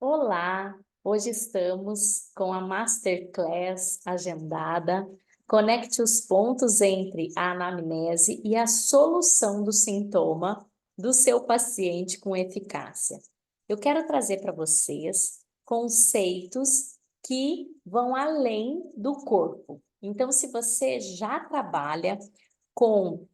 Olá, hoje estamos com a Masterclass agendada. Conecte os pontos entre a anamnese e a solução do sintoma do seu paciente com eficácia. Eu quero trazer para vocês conceitos que vão além do corpo. Então, se você já trabalha com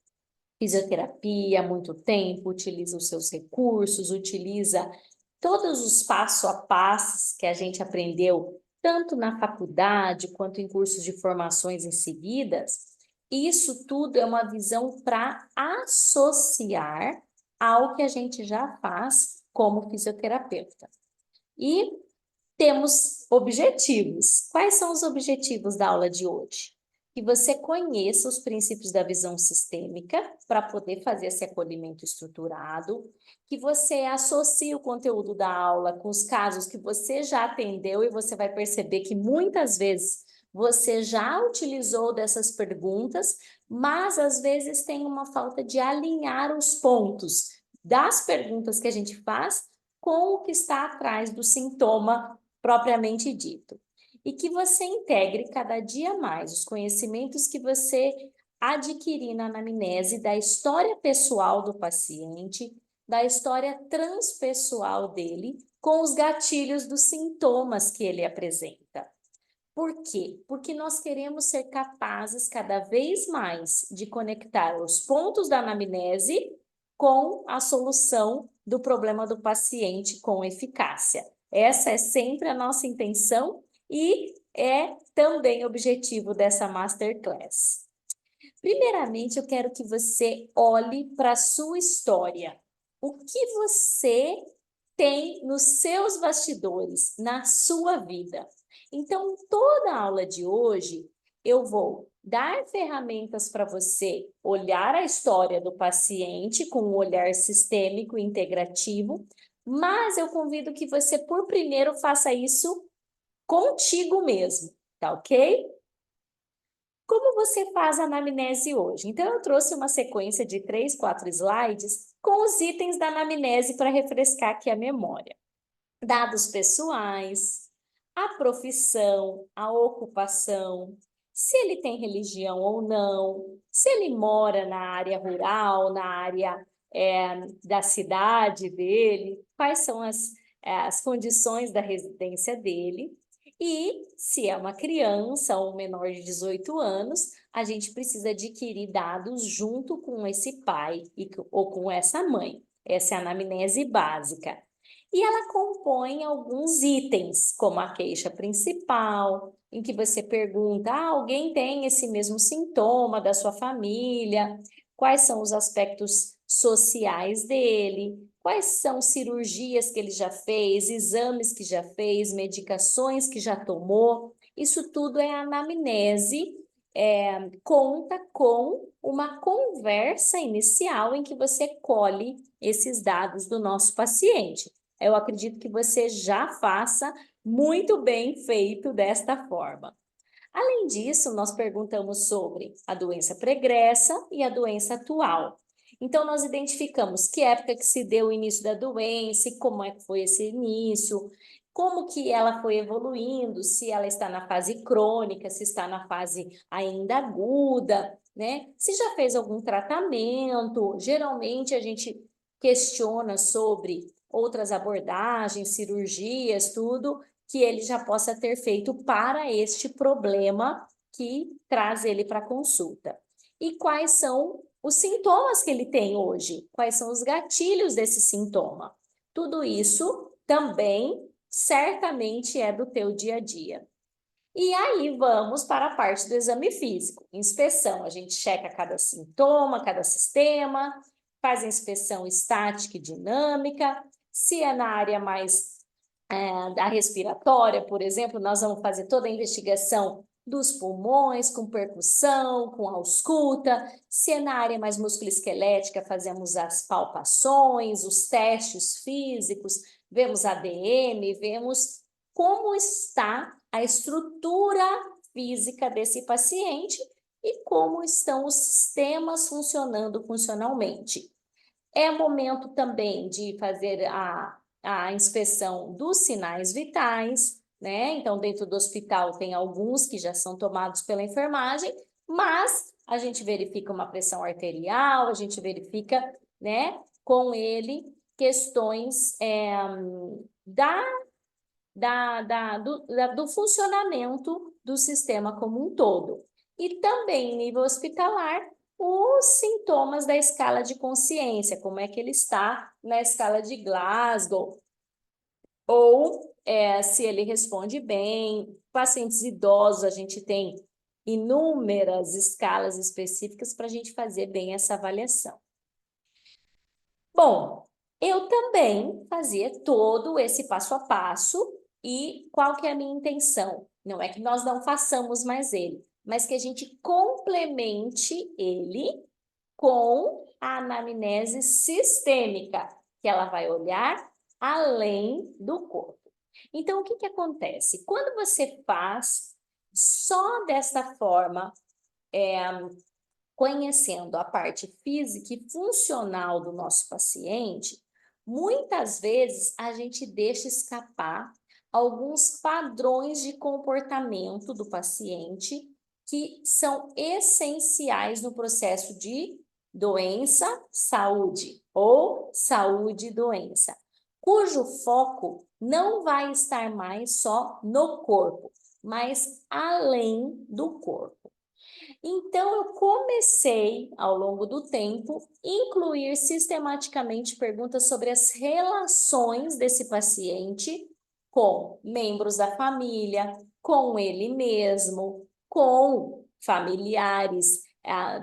fisioterapia há muito tempo, utiliza os seus recursos, utiliza todos os passo a passos que a gente aprendeu, tanto na faculdade quanto em cursos de formações em seguidas, isso tudo é uma visão para associar ao que a gente já faz como fisioterapeuta. E temos objetivos. Quais são os objetivos da aula de hoje? Que você conheça os princípios da visão sistêmica para poder fazer esse acolhimento estruturado, que você associe o conteúdo da aula com os casos que você já atendeu e você vai perceber que muitas vezes você já utilizou dessas perguntas, mas às vezes tem uma falta de alinhar os pontos das perguntas que a gente faz com o que está atrás do sintoma propriamente dito. E que você integre cada dia mais os conhecimentos que você adquirir na anamnese da história pessoal do paciente, da história transpessoal dele, com os gatilhos dos sintomas que ele apresenta. Por quê? Porque nós queremos ser capazes cada vez mais de conectar os pontos da anamnese com a solução do problema do paciente com eficácia. Essa é sempre a nossa intenção e é também objetivo dessa Masterclass. Primeiramente, eu quero que você olhe para a sua história. O que você tem nos seus bastidores, na sua vida. Então, toda a aula de hoje, eu vou dar ferramentas para você olhar a história do paciente com um olhar sistêmico e integrativo, mas eu convido que você, por primeiro, faça isso contigo mesmo, tá ok? Como você faz a anamnese hoje? Então, eu trouxe uma sequência de 3, 4 slides com os itens da anamnese para refrescar aqui a memória. Dados pessoais, a profissão, a ocupação, se ele tem religião ou não, se ele mora na área rural, na área da cidade dele, quais são as condições da residência dele. E se é uma criança ou um menor de 18 anos, a gente precisa adquirir dados junto com esse pai ou com essa mãe. Essa é a anamnese básica. E ela compõe alguns itens, como a queixa principal, em que você pergunta: alguém tem esse mesmo sintoma da sua família? Quais são os aspectos sociais dele? Quais são cirurgias que ele já fez, exames que já fez, medicações que já tomou? Isso tudo é anamnese, conta com uma conversa inicial em que você colhe esses dados do nosso paciente. Eu acredito que você já faça muito bem feito desta forma. Além disso, nós perguntamos sobre a doença pregressa e a doença atual. Então, nós identificamos que época que se deu o início da doença e como é que foi esse início, como que ela foi evoluindo, se ela está na fase crônica, se está na fase ainda aguda, né? Se já fez algum tratamento. Geralmente, a gente questiona sobre outras abordagens, cirurgias, tudo, que ele já possa ter feito para este problema que traz ele para consulta. E quais são os sintomas que ele tem hoje? Quais são os gatilhos desse sintoma? Tudo isso também certamente é do teu dia a dia. E aí vamos para a parte do exame físico. Inspeção, a gente checa cada sintoma, cada sistema, faz a inspeção estática e dinâmica. Se é na área mais da respiratória, por exemplo, nós vamos fazer toda a investigação dos pulmões, com percussão, com ausculta. Se é na área mais musculoesquelética, fazemos as palpações, os testes físicos, vemos ADM, vemos como está a estrutura física desse paciente e como estão os sistemas funcionando funcionalmente. É momento também de fazer a inspeção dos sinais vitais, né? Então, dentro do hospital tem alguns que já são tomados pela enfermagem, mas a gente verifica uma pressão arterial, a gente verifica, né, com ele questões do funcionamento do sistema como um todo. E também, em nível hospitalar, os sintomas da escala de consciência, como é que ele está na escala de Glasgow, ou se ele responde bem. Pacientes idosos, a gente tem inúmeras escalas específicas para a gente fazer bem essa avaliação. Bom, eu também fazia todo esse passo a passo, e qual que é a minha intenção? Não é que nós não façamos mais ele, mas que a gente complemente ele com a anamnese sistêmica, que ela vai olhar além do corpo. Então, o que que acontece? Quando você faz só desta forma, conhecendo a parte física e funcional do nosso paciente, muitas vezes a gente deixa escapar alguns padrões de comportamento do paciente que são essenciais no processo de doença-saúde ou saúde-doença, cujo foco não vai estar mais só no corpo, mas além do corpo. Então, eu comecei, ao longo do tempo, incluir sistematicamente perguntas sobre as relações desse paciente com membros da família, com ele mesmo, com familiares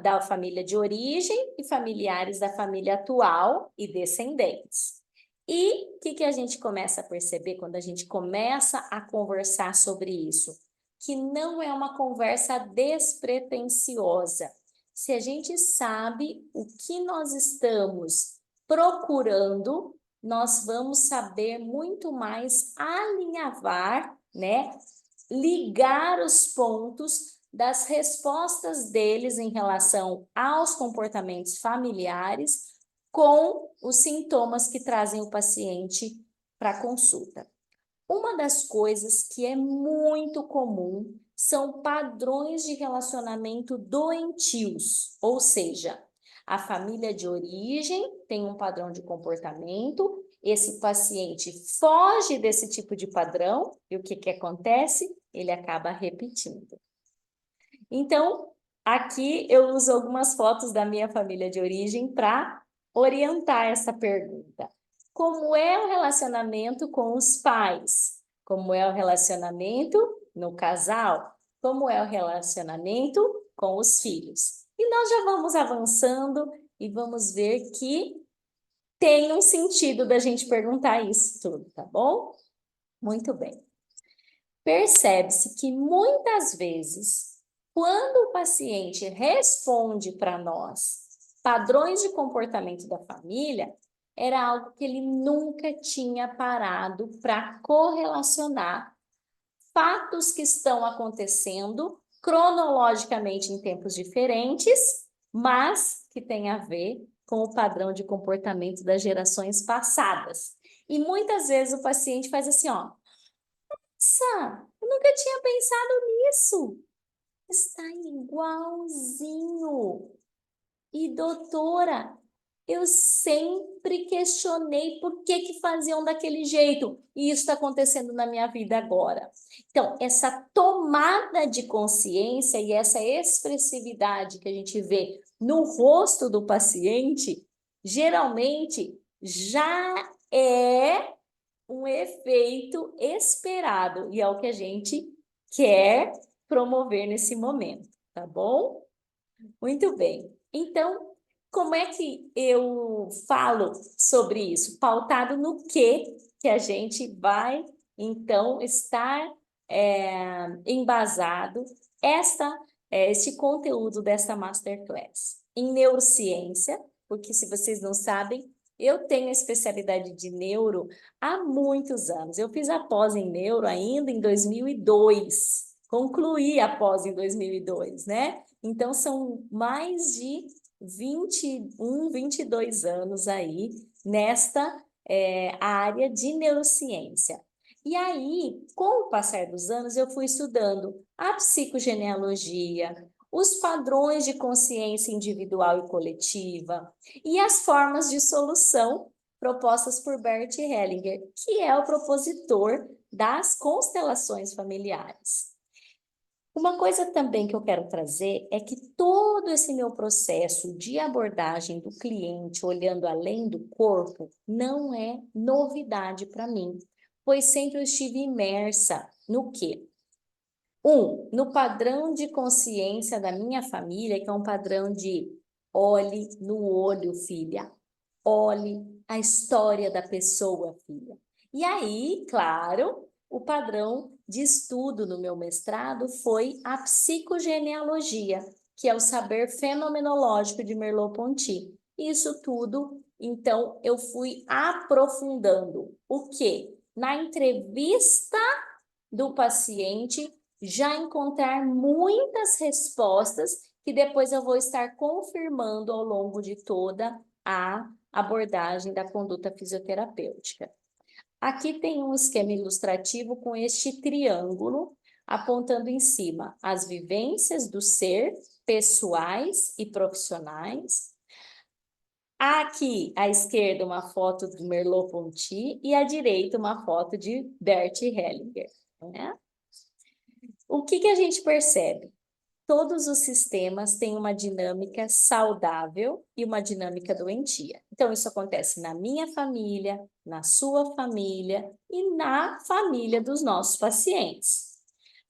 da família de origem e familiares da família atual e descendentes. E o que a gente começa a perceber quando a gente começa a conversar sobre isso? Que não é uma conversa despretensiosa. Se a gente sabe o que nós estamos procurando, nós vamos saber muito mais alinhavar, né? Ligar os pontos das respostas deles em relação aos comportamentos familiares com os sintomas que trazem o paciente para a consulta. Uma das coisas que é muito comum são padrões de relacionamento doentios, ou seja, a família de origem tem um padrão de comportamento, esse paciente foge desse tipo de padrão, e o que acontece? Ele acaba repetindo. Então, aqui eu uso algumas fotos da minha família de origem para orientar essa pergunta. Como é o relacionamento com os pais? Como é o relacionamento no casal? Como é o relacionamento com os filhos? E nós já vamos avançando e vamos ver que tem um sentido da gente perguntar isso tudo, tá bom? Muito bem. Percebe-se que muitas vezes, quando o paciente responde para nós padrões de comportamento da família, era algo que ele nunca tinha parado para correlacionar fatos que estão acontecendo cronologicamente em tempos diferentes, mas que tem a ver com o padrão de comportamento das gerações passadas. E muitas vezes o paciente faz assim, ó, nossa, eu nunca tinha pensado nisso. Está igualzinho. E doutora, eu sempre questionei por que faziam daquele jeito. E isso está acontecendo na minha vida agora. Então, essa tomada de consciência e essa expressividade que a gente vê no rosto do paciente, geralmente já é um efeito esperado, e é o que a gente quer promover nesse momento, tá bom? Muito bem. Então, como é que eu falo sobre isso? Pautado no que a gente vai, então, estar embasado este conteúdo desta Masterclass. Em neurociência, porque se vocês não sabem, eu tenho a especialidade de neuro há muitos anos. Eu fiz a pós em neuro ainda em 2002. Concluí a pós em 2002, né? Então, são mais de 21, 22 anos aí nesta a área de neurociência. E aí, com o passar dos anos, eu fui estudando a psicogenealogia, os padrões de consciência individual e coletiva e as formas de solução propostas por Bert Hellinger, que é o propositor das constelações familiares. Uma coisa também que eu quero trazer é que todo esse meu processo de abordagem do cliente, olhando além do corpo, não é novidade para mim, pois sempre eu estive imersa no quê? No padrão de consciência da minha família, que é um padrão de olhe no olho, filha. Olhe a história da pessoa, filha. E aí, claro, o padrão de estudo no meu mestrado foi a psicogenealogia, que é o saber fenomenológico de Merleau-Ponty. Isso tudo, então, eu fui aprofundando. O quê? Na entrevista do paciente, já encontrar muitas respostas que depois eu vou estar confirmando ao longo de toda a abordagem da conduta fisioterapêutica. Aqui tem um esquema ilustrativo com este triângulo, apontando em cima as vivências do ser, pessoais e profissionais. Aqui, à esquerda, uma foto do Merleau-Ponty e à direita, uma foto de Bert Hellinger, né? O que a gente percebe? Todos os sistemas têm uma dinâmica saudável e uma dinâmica doentia. Então, isso acontece na minha família, na sua família e na família dos nossos pacientes.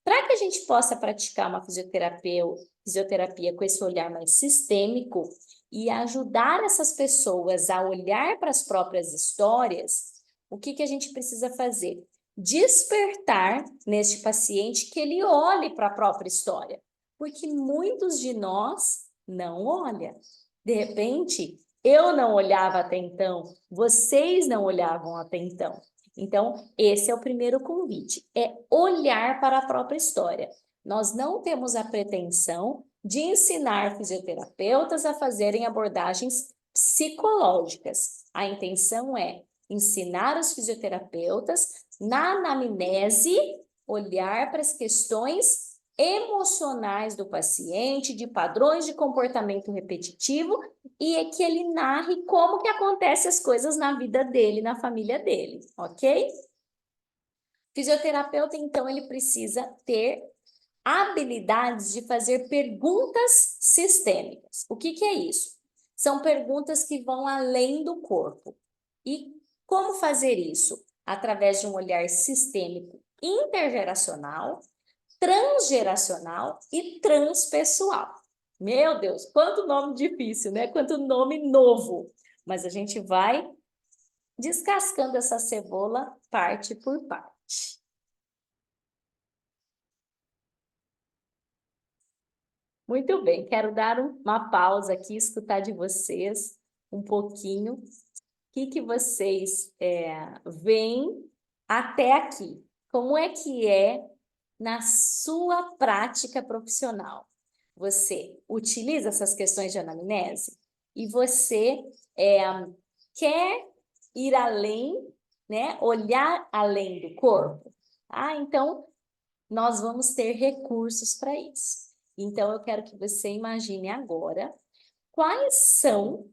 Para que a gente possa praticar uma fisioterapia com esse olhar mais sistêmico e ajudar essas pessoas a olhar para as próprias histórias, o que a gente precisa fazer? Despertar neste paciente que ele olhe para a própria história, porque muitos de nós não olham. De repente, eu não olhava até então, vocês não olhavam até então. Então, esse é o primeiro convite, é olhar para a própria história. Nós não temos a pretensão de ensinar fisioterapeutas a fazerem abordagens psicológicas. A intenção é ensinar os fisioterapeutas, na anamnese, olhar para as questões emocionais do paciente, de padrões de comportamento repetitivo, e é que ele narre como que acontecem as coisas na vida dele, na família dele, ok? Fisioterapeuta, então, ele precisa ter habilidades de fazer perguntas sistêmicas. O que é isso? São perguntas que vão além do corpo. E como fazer isso? Através de um olhar sistêmico intergeracional, transgeracional e transpessoal. Meu Deus, quanto nome difícil, né? Quanto nome novo. Mas a gente vai descascando essa cebola parte por parte. Muito bem, quero dar uma pausa aqui, escutar de vocês um pouquinho o que vocês veem até aqui. Como é que é na sua prática profissional? Você utiliza essas questões de anamnese e você quer ir além, né? Olhar além do corpo? Ah, então nós vamos ter recursos para isso. Então, eu quero que você imagine agora quais são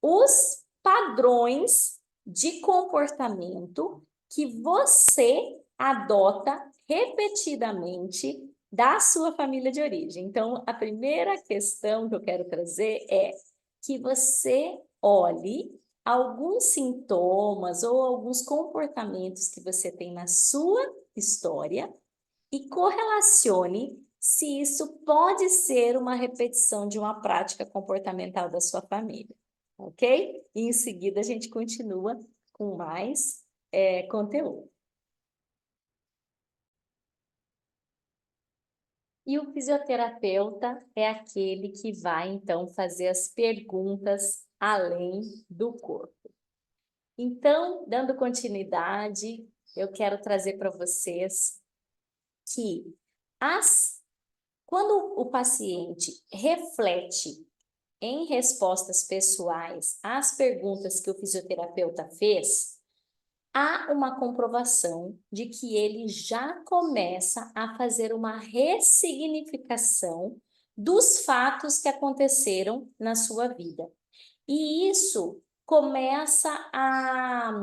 os padrões de comportamento que você adota repetidamente da sua família de origem. Então, a primeira questão que eu quero trazer é que você olhe alguns sintomas ou alguns comportamentos que você tem na sua história e correlacione se isso pode ser uma repetição de uma prática comportamental da sua família, ok? E em seguida a gente continua com mais conteúdo. E o fisioterapeuta é aquele que vai, então, fazer as perguntas além do corpo. Então, dando continuidade, eu quero trazer para vocês que quando o paciente reflete em respostas pessoais às perguntas que o fisioterapeuta fez, há uma comprovação de que ele já começa a fazer uma ressignificação dos fatos que aconteceram na sua vida. E isso começa a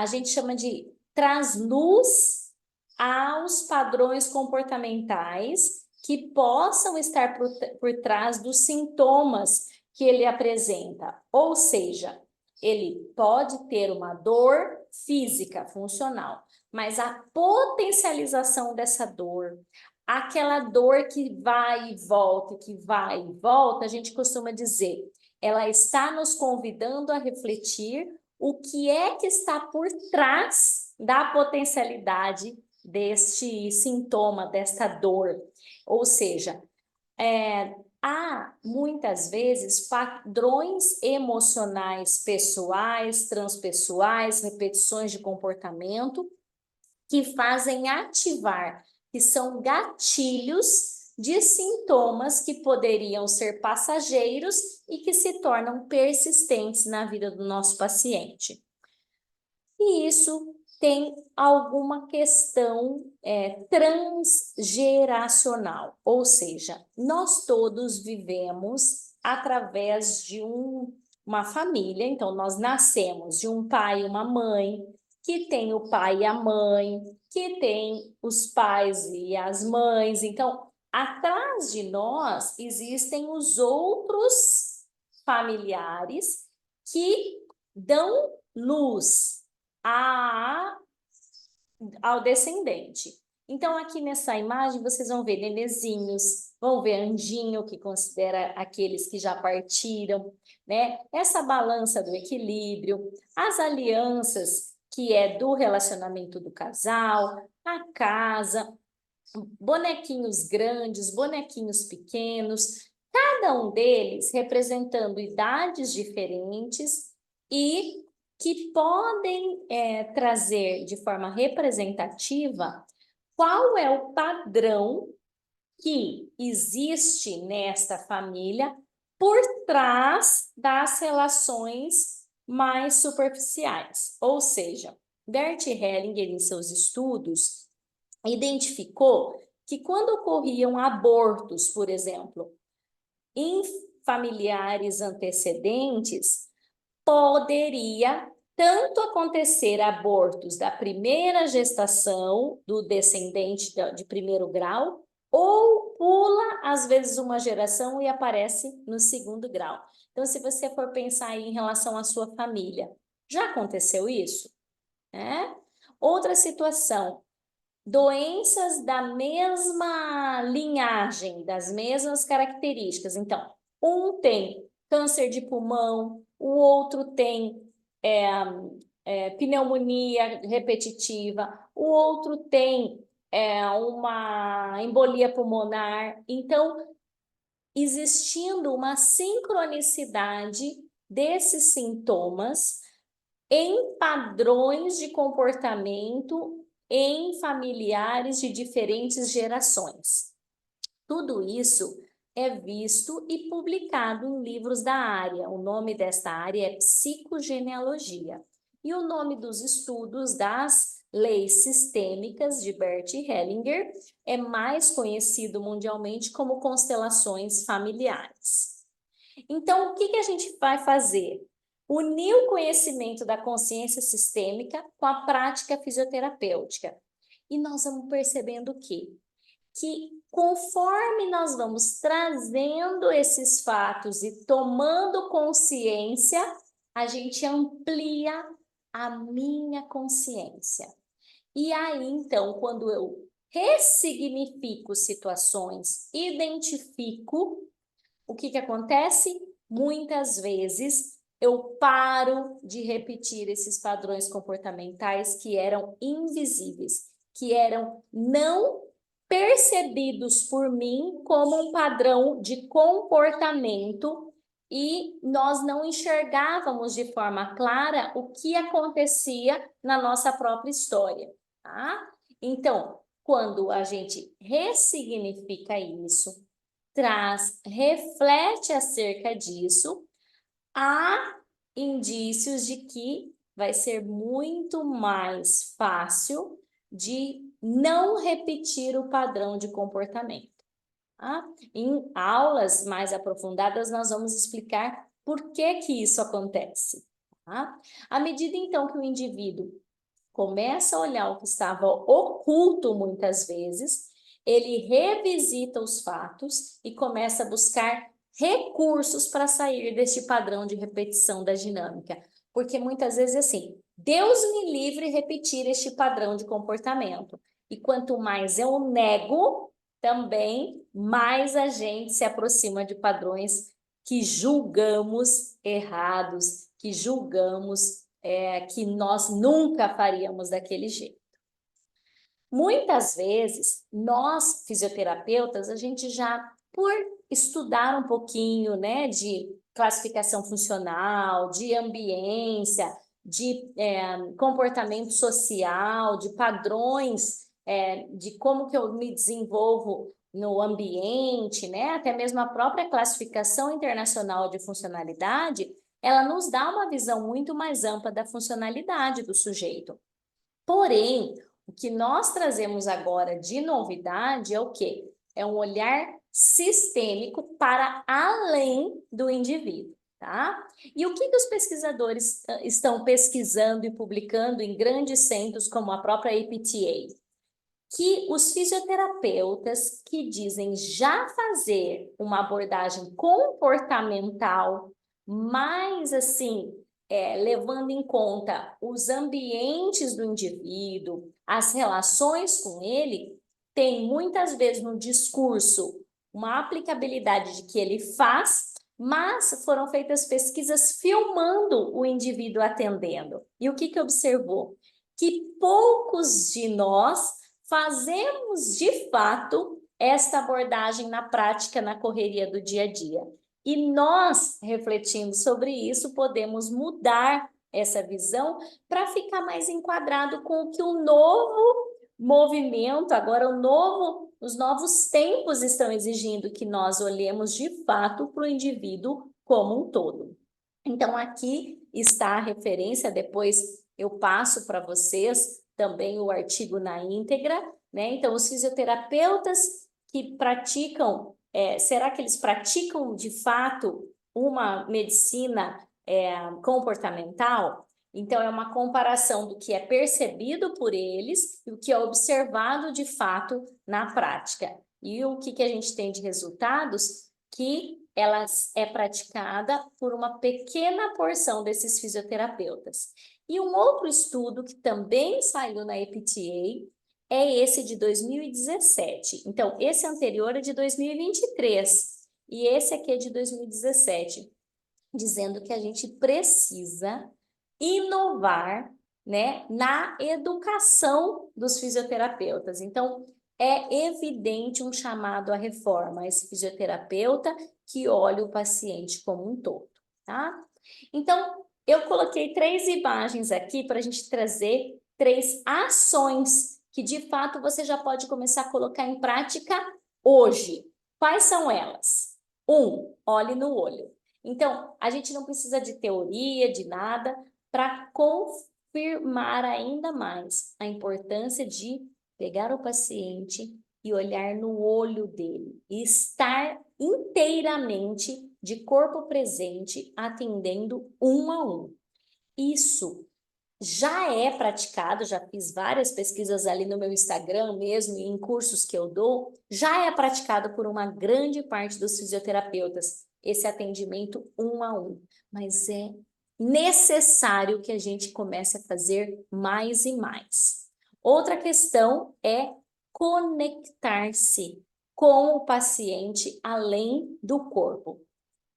gente chama de traz luz aos padrões comportamentais que possam estar por trás dos sintomas que ele apresenta. Ou seja, ele pode ter uma dor física, funcional, mas a potencialização dessa dor, aquela dor que vai e volta, que vai e volta, a gente costuma dizer, ela está nos convidando a refletir o que é que está por trás da potencialidade deste sintoma, desta dor. Ou seja, há muitas vezes padrões emocionais pessoais, transpessoais, repetições de comportamento que fazem ativar, que são gatilhos de sintomas que poderiam ser passageiros e que se tornam persistentes na vida do nosso paciente. E isso tem alguma questão transgeracional, ou seja, nós todos vivemos através de uma família, então nós nascemos de um pai e uma mãe, que tem o pai e a mãe, que tem os pais e as mães, então atrás de nós existem os outros familiares que dão luz ao descendente. Então, aqui nessa imagem, vocês vão ver nenezinhos, vão ver anjinho, que considera aqueles que já partiram, né? Essa balança do equilíbrio, as alianças, que é do relacionamento do casal, a casa, bonequinhos grandes, bonequinhos pequenos, cada um deles representando idades diferentes e que podem trazer de forma representativa qual é o padrão que existe nesta família por trás das relações mais superficiais. Ou seja, Bert Hellinger, em seus estudos, identificou que quando ocorriam abortos, por exemplo, em familiares antecedentes, poderia tanto acontecer abortos da primeira gestação do descendente de primeiro grau, ou pula, às vezes, uma geração e aparece no segundo grau. Então, se você for pensar aí em relação à sua família, já aconteceu isso? Outra situação, doenças da mesma linhagem, das mesmas características. Então, um tem câncer de pulmão, o outro tem pneumonia repetitiva, o outro tem uma embolia pulmonar. Então, existindo uma sincronicidade desses sintomas em padrões de comportamento em familiares de diferentes gerações. Tudo isso é visto e publicado em livros da área. O nome desta área é psicogenealogia. E o nome dos estudos das leis sistêmicas de Bert Hellinger é mais conhecido mundialmente como constelações familiares. Então, o que a gente vai fazer? Unir o conhecimento da consciência sistêmica com a prática fisioterapêutica. E nós vamos percebendo o quê? Que conforme nós vamos trazendo esses fatos e tomando consciência, a gente amplia a minha consciência. E aí, então, quando eu ressignifico situações, identifico, o que acontece? Muitas vezes eu paro de repetir esses padrões comportamentais que eram invisíveis, que eram não percebidos por mim como um padrão de comportamento e nós não enxergávamos de forma clara o que acontecia na nossa própria história, tá? Então, quando a gente ressignifica isso, reflete acerca disso, há indícios de que vai ser muito mais fácil de não repetir o padrão de comportamento. Tá? Em aulas mais aprofundadas, nós vamos explicar por que que isso acontece. Tá? À medida, então, que o indivíduo começa a olhar o que estava oculto muitas vezes, ele revisita os fatos e começa a buscar recursos para sair deste padrão de repetição da dinâmica. Porque muitas vezes é assim, Deus me livre repetir este padrão de comportamento. E quanto mais eu nego, também mais a gente se aproxima de padrões que julgamos errados, que julgamos que nós nunca faríamos daquele jeito. Muitas vezes, nós, fisioterapeutas, a gente já, por estudar um pouquinho, né, de classificação funcional, de ambiência, de comportamento social, de padrões, de como que eu me desenvolvo no ambiente, né, até mesmo a própria classificação internacional de funcionalidade, ela nos dá uma visão muito mais ampla da funcionalidade do sujeito. Porém, o que nós trazemos agora de novidade é o quê? É um olhar sistêmico para além do indivíduo, tá? E o que os pesquisadores estão pesquisando e publicando em grandes centros como a própria APTA? Que os fisioterapeutas que dizem já fazer uma abordagem comportamental, mais assim, levando em conta os ambientes do indivíduo, as relações com ele, tem muitas vezes no discurso uma aplicabilidade de que ele faz, mas foram feitas pesquisas filmando o indivíduo atendendo. E o que observou? Que poucos de nós fazemos de fato esta abordagem na prática, na correria do dia a dia. E nós, refletindo sobre isso, podemos mudar essa visão para ficar mais enquadrado com o que o novo movimento, agora os novos tempos estão exigindo que nós olhemos de fato para o indivíduo como um todo. Então, aqui está a referência, depois eu passo para vocês também o artigo na íntegra, né? Então, os fisioterapeutas que praticam, será que eles praticam de fato uma medicina comportamental? Então, é uma comparação do que é percebido por eles e o que é observado de fato na prática. E o que a gente tem de resultados? Que ela é praticada por uma pequena porção desses fisioterapeutas. E um outro estudo que também saiu na APTA é esse de 2017. Então, esse anterior é de 2023 e esse aqui é de 2017, dizendo que a gente precisa inovar, né, na educação dos fisioterapeutas. Então, é evidente um chamado à reforma, esse fisioterapeuta que olha o paciente como um todo, tá? Então, eu coloquei 3 imagens aqui para a gente trazer 3 ações que, de fato, você já pode começar a colocar em prática hoje. Quais são elas? 1, olhe no olho. Então, a gente não precisa de teoria, de nada, para confirmar ainda mais a importância de pegar o paciente e olhar no olho dele, e estar inteiramente de corpo presente, atendendo um a um. Isso já é praticado, já fiz várias pesquisas ali no meu Instagram mesmo, e em cursos que eu dou, já é praticado por uma grande parte dos fisioterapeutas, esse atendimento um a um. Mas é necessário que a gente comece a fazer mais e mais. Outra questão é conectar-se com o paciente além do corpo.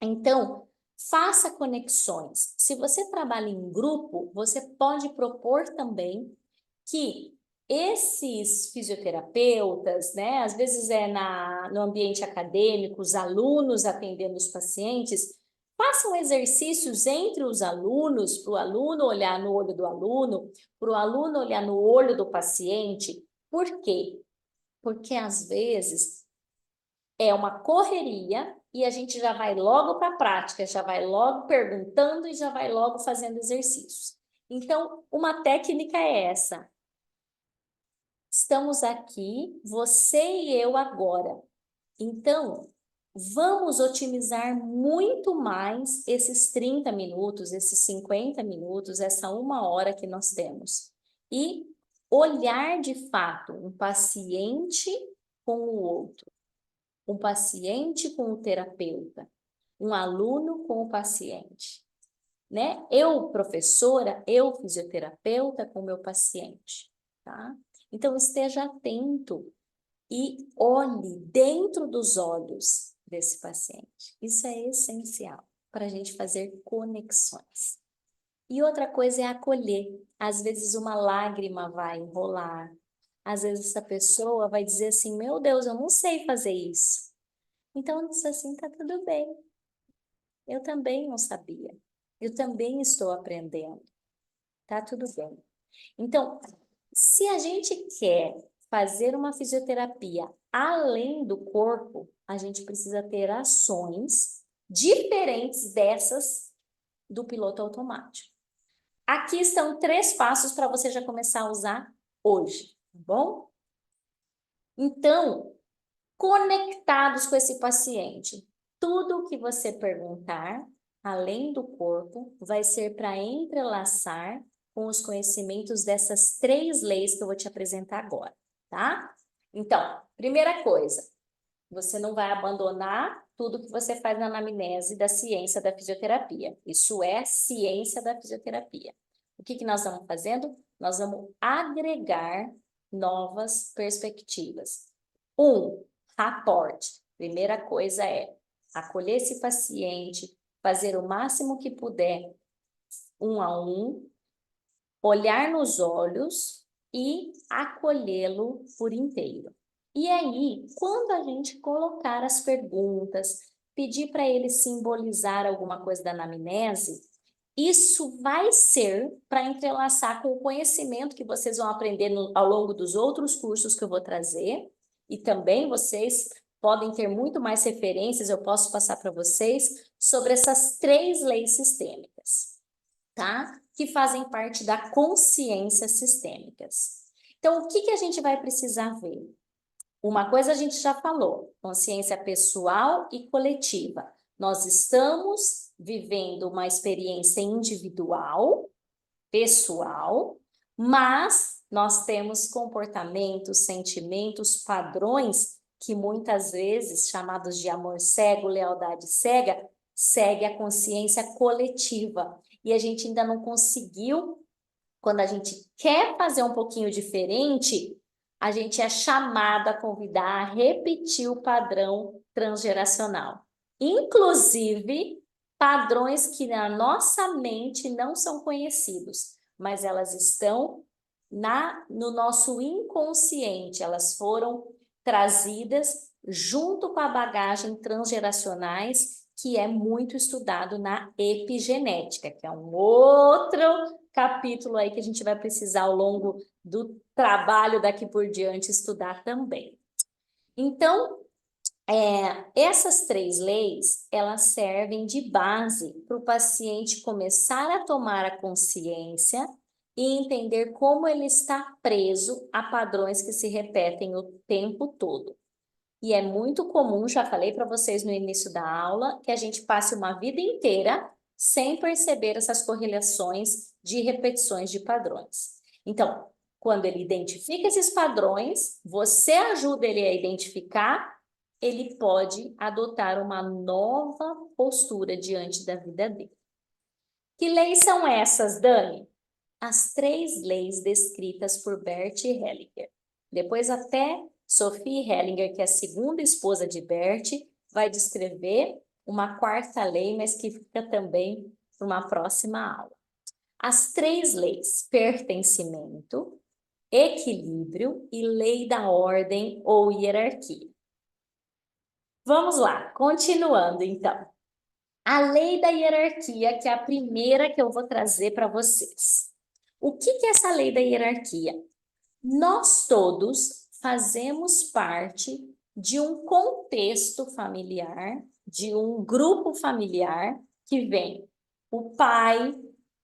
Então, faça conexões. Se você trabalha em grupo, você pode propor também que esses fisioterapeutas, né, às vezes no ambiente acadêmico, os alunos atendendo os pacientes, façam exercícios entre os alunos, para o aluno olhar no olho do aluno, para o aluno olhar no olho do paciente. Por quê? Porque às vezes é uma correria e a gente já vai logo para a prática, já vai logo perguntando e já vai logo fazendo exercícios. Então, uma técnica é essa. Estamos aqui, você e eu agora. Então, vamos otimizar muito mais esses 30 minutos, esses 50 minutos, essa 1 hora que nós temos. E olhar de fato um paciente com o outro, um paciente com o terapeuta, um aluno com o paciente, né? Eu, professora, eu, fisioterapeuta, com o meu paciente, tá? Então, esteja atento e olhe dentro dos olhos desse paciente. Isso é essencial para a gente fazer conexões. E outra coisa é acolher. Às vezes uma lágrima vai rolar. Às vezes essa pessoa vai dizer assim, meu Deus, eu não sei fazer isso. Então, diz assim, tá tudo bem. Eu também não sabia. Eu também estou aprendendo. Tá tudo bem. Então, se a gente quer fazer uma fisioterapia além do corpo, a gente precisa ter ações diferentes dessas do piloto automático. Aqui estão 3 passos para você já começar a usar hoje, tá bom? Então, conectados com esse paciente, tudo o que você perguntar, além do corpo, vai ser para entrelaçar com os conhecimentos dessas 3 leis que eu vou te apresentar agora, tá? Então, primeira coisa, você não vai abandonar tudo que você faz na anamnese da ciência da fisioterapia. Isso é ciência da fisioterapia. O que nós vamos fazendo? Nós vamos agregar novas perspectivas. Raporte. Primeira coisa é acolher esse paciente, fazer o máximo que puder, 1 a 1, olhar nos olhos e acolhê-lo por inteiro. E aí, quando a gente colocar as perguntas, pedir para ele simbolizar alguma coisa da anamnese, isso vai ser para entrelaçar com o conhecimento que vocês vão aprender ao longo dos outros cursos que eu vou trazer, e também vocês podem ter muito mais referências, eu posso passar para vocês, sobre essas 3 leis sistêmicas, tá? Que fazem parte da consciência sistêmicas. Então, o que a gente vai precisar ver? Uma coisa a gente já falou, consciência pessoal e coletiva. Nós estamos vivendo uma experiência individual, pessoal, mas nós temos comportamentos, sentimentos, padrões que muitas vezes, chamados de amor cego, lealdade cega, segue a consciência coletiva. E a gente ainda não conseguiu, quando a gente quer fazer um pouquinho diferente, a gente é chamado a convidar a repetir o padrão transgeracional. Inclusive, padrões que na nossa mente não são conhecidos, mas elas estão no nosso inconsciente, elas foram trazidas junto com a bagagem transgeracionais, que é muito estudado na epigenética, que é um outro capítulo aí que a gente vai precisar ao longo do trabalho daqui por diante estudar também. Então, essas 3 leis, elas servem de base para o paciente começar a tomar a consciência e entender como ele está preso a padrões que se repetem o tempo todo. E é muito comum, já falei para vocês no início da aula, que a gente passe uma vida inteira sem perceber essas correlações de repetições de padrões. Então, quando ele identifica esses padrões, você ajuda ele a identificar, ele pode adotar uma nova postura diante da vida dele. Que leis são essas, Dani? As 3 leis descritas por Bert Hellinger. Depois até Sophie Hellinger, que é a segunda esposa de Bert, vai descrever uma 4ª lei, mas que fica também para uma próxima aula. As 3 leis: pertencimento, equilíbrio e lei da ordem ou hierarquia. Vamos lá, continuando então. A lei da hierarquia, que é a primeira que eu vou trazer para vocês. O que é essa lei da hierarquia? Nós todos fazemos parte de um contexto familiar, de um grupo familiar que vem o pai,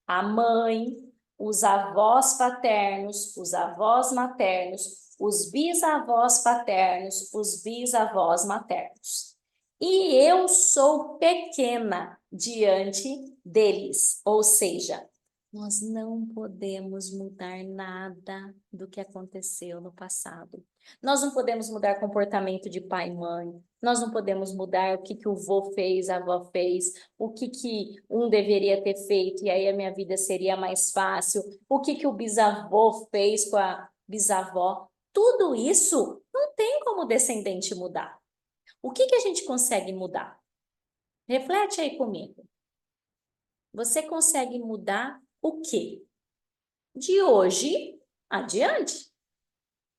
a mãe, os avós paternos, os avós maternos, os bisavós paternos, os bisavós maternos. E eu sou pequena diante deles, ou seja, nós não podemos mudar nada do que aconteceu no passado. Nós não podemos mudar comportamento de pai e mãe, nós não podemos mudar o que o vô fez, a avó fez, o que um deveria ter feito e aí a minha vida seria mais fácil, o que o bisavô fez com a bisavó. Tudo isso não tem como o descendente mudar. O que a gente consegue mudar? Reflete aí comigo. Você consegue mudar o quê? De hoje adiante.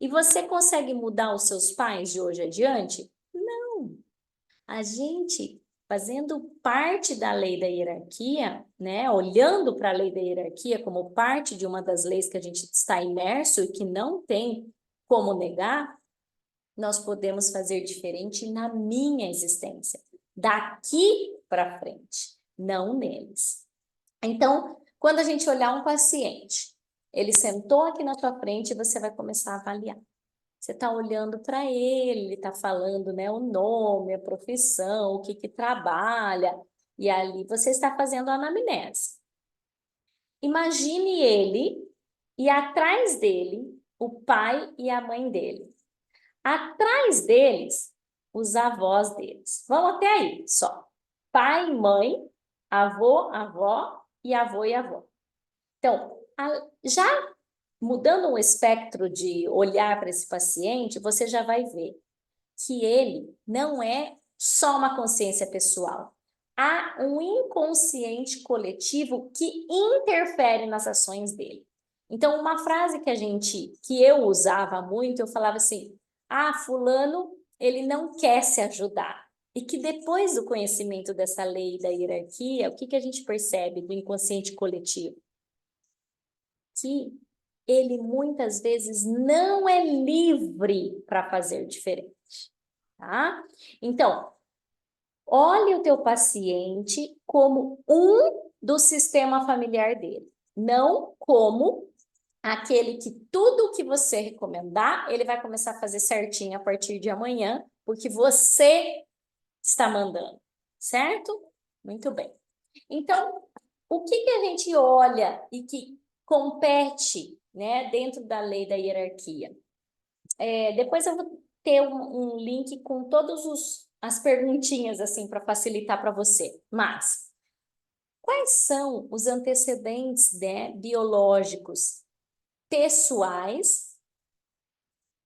E você consegue mudar os seus pais de hoje adiante? Não. A gente, fazendo parte da lei da hierarquia, né, olhando para a lei da hierarquia como parte de uma das leis que a gente está imerso e que não tem como negar, nós podemos fazer diferente na minha existência, daqui para frente, não neles. Então, quando a gente olhar um paciente, ele sentou aqui na tua frente e você vai começar a avaliar. Você está olhando para ele está falando, né, o nome, a profissão, o que trabalha, e ali você está fazendo a anamnese. Imagine ele e atrás dele, o pai e a mãe dele. Atrás deles, os avós deles. Vamos até aí, só. Pai, mãe, avô, avó e avô e avó. Então, já mudando um espectro de olhar para esse paciente, você já vai ver que ele não é só uma consciência pessoal. Há um inconsciente coletivo que interfere nas ações dele. Então, uma frase que eu usava muito, eu falava assim, fulano, ele não quer se ajudar. E que depois do conhecimento dessa lei da hierarquia, o que a gente percebe do inconsciente coletivo? Que ele muitas vezes não é livre para fazer diferente, tá? Então, olhe o teu paciente como um do sistema familiar dele, não como aquele que tudo que você recomendar, ele vai começar a fazer certinho a partir de amanhã, porque você está mandando, certo? Muito bem. Então, o que a gente olha e que compete, né, dentro da lei da hierarquia? Depois eu vou ter um link com todas as perguntinhas assim para facilitar para você. Mas quais são os antecedentes, né, biológicos pessoais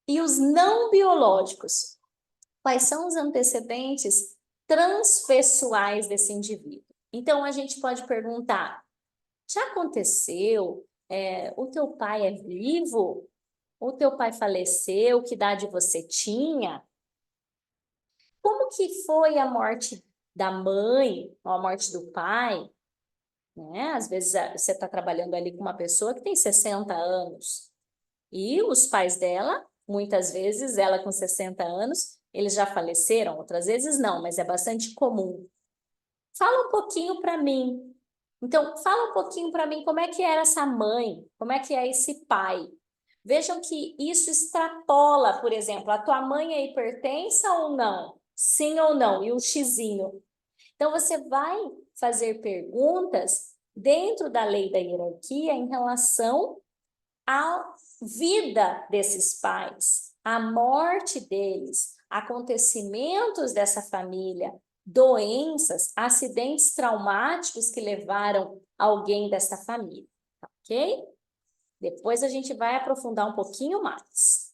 e os não biológicos? Quais são os antecedentes transpessoais desse indivíduo? Então a gente pode perguntar: já aconteceu? O teu pai é vivo? O teu pai faleceu? Que idade você tinha? Como que foi a morte da mãe ou a morte do pai? Né? Às vezes você está trabalhando ali com uma pessoa que tem 60 anos e os pais dela, muitas vezes, ela com 60 anos, eles já faleceram, outras vezes não, mas é bastante comum. Fala um pouquinho para mim. Então, fala um pouquinho para mim como é que era essa mãe, como é que é esse pai. Vejam que isso extrapola, por exemplo, a tua mãe é hipertensa ou não? Sim ou não? E um xizinho. Então, você vai fazer perguntas dentro da lei da hierarquia em relação à vida desses pais, à morte deles, acontecimentos dessa família, doenças, acidentes traumáticos que levaram alguém dessa família, ok? Depois a gente vai aprofundar um pouquinho mais.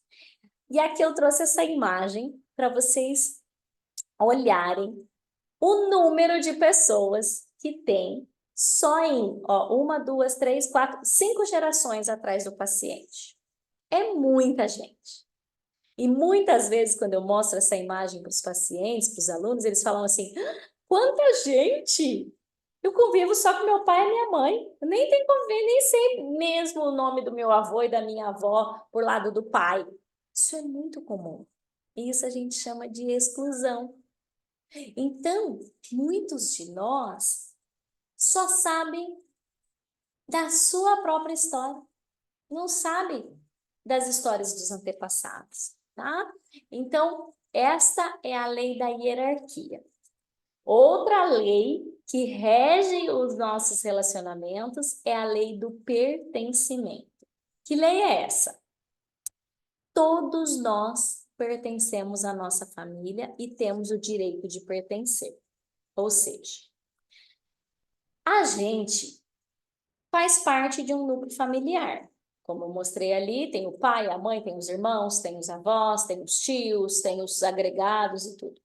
E aqui eu trouxe essa imagem para vocês olharem o número de pessoas que tem só em 5 gerações atrás do paciente. É muita gente. E muitas vezes, quando eu mostro essa imagem para os pacientes, para os alunos, eles falam assim: quanta gente! Eu convivo só com meu pai e minha mãe. Eu nem tenho convívio, nem sei mesmo o nome do meu avô e da minha avó por lado do pai. Isso é muito comum. Isso a gente chama de exclusão. Então, muitos de nós só sabem da sua própria história, não sabem das histórias dos antepassados, tá? Então, esta é a lei da hierarquia. Outra lei que rege os nossos relacionamentos é a lei do pertencimento. Que lei é essa? Todos nós pertencemos à nossa família e temos o direito de pertencer. Ou seja, a gente faz parte de um núcleo familiar. Como eu mostrei ali, tem o pai, a mãe, tem os irmãos, tem os avós, tem os tios, tem os agregados e tudo.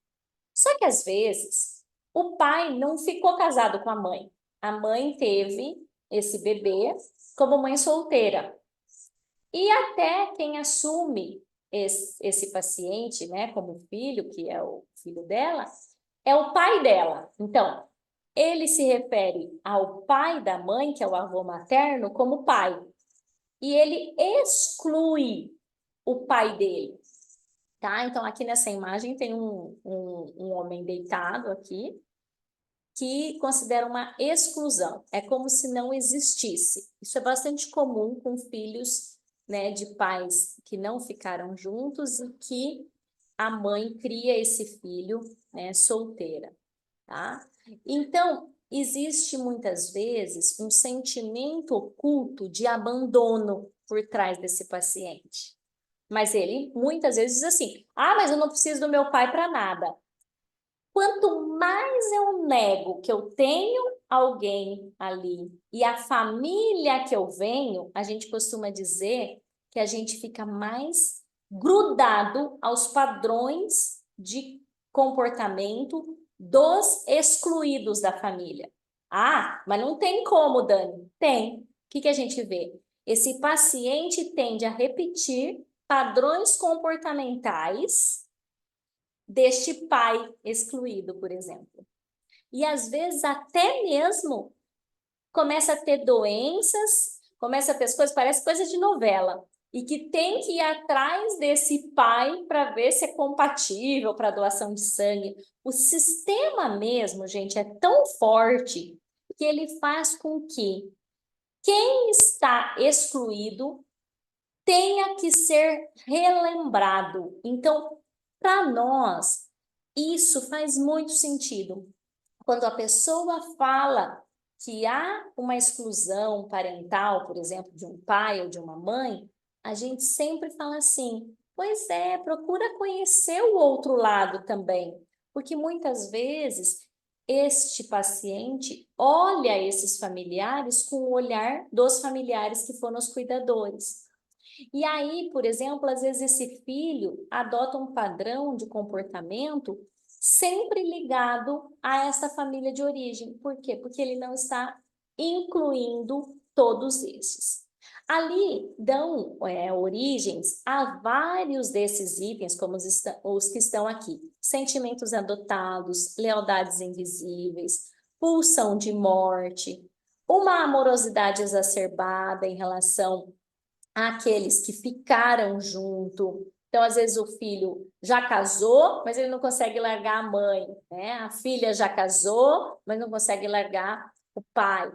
Só que às vezes o pai não ficou casado com a mãe. A mãe teve esse bebê como mãe solteira. E até quem assume esse paciente, né, como filho, que é o filho dela, é o pai dela. Então, ele se refere ao pai da mãe, que é o avô materno, como pai. E ele exclui o pai dele, tá? Então, aqui nessa imagem tem um homem deitado aqui, que considera uma exclusão. É como se não existisse. Isso é bastante comum com filhos, né, de pais que não ficaram juntos e que a mãe cria esse filho, né, solteira, tá? Então, existe muitas vezes um sentimento oculto de abandono por trás desse paciente. Mas ele muitas vezes diz assim: ah, mas eu não preciso do meu pai para nada. Quanto mais eu nego que eu tenho alguém ali e a família que eu venho, a gente costuma dizer que a gente fica mais grudado aos padrões de comportamento dos excluídos da família. Ah, mas não tem como, Dani. Tem. O que a gente vê? Esse paciente tende a repetir padrões comportamentais deste pai excluído, por exemplo. E às vezes até mesmo começa a ter doenças, começa a ter as coisas, parece coisa de novela, e que tem que ir atrás desse pai para ver se é compatível para doação de sangue. O sistema mesmo, gente, é tão forte que ele faz com que quem está excluído tenha que ser relembrado. Então, para nós, isso faz muito sentido. Quando a pessoa fala que há uma exclusão parental, por exemplo, de um pai ou de uma mãe, a gente sempre fala assim: pois é, procura conhecer o outro lado também, porque muitas vezes este paciente olha esses familiares com o olhar dos familiares que foram os cuidadores. E aí, por exemplo, às vezes esse filho adota um padrão de comportamento sempre ligado a essa família de origem. Por quê? Porque ele não está incluindo todos esses. Ali dão origens a vários desses itens, como os que estão aqui. Sentimentos adotados, lealdades invisíveis, pulsão de morte, uma amorosidade exacerbada em relação àqueles que ficaram junto. Então, às vezes, o filho já casou, mas ele não consegue largar a mãe, né? A filha já casou, mas não consegue largar o pai.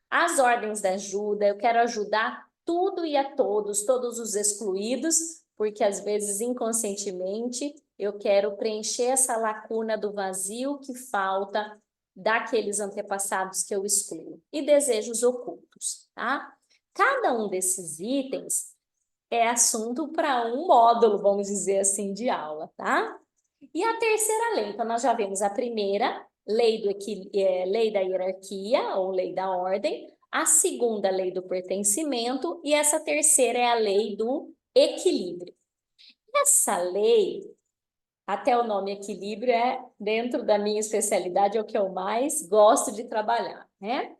As ordens da ajuda, eu quero ajudar tudo e a todos, todos os excluídos, porque às vezes, inconscientemente, eu quero preencher essa lacuna do vazio que falta daqueles antepassados que eu excluo. E desejos ocultos, tá? Cada um desses itens é assunto para um módulo, vamos dizer assim, de aula, tá? E a terceira lei, então nós já vimos a primeira, lei da hierarquia ou lei da ordem, a segunda, lei do pertencimento, e essa terceira é a lei do equilíbrio. Essa lei, até o nome equilíbrio é, dentro da minha especialidade, é o que eu mais gosto de trabalhar, né?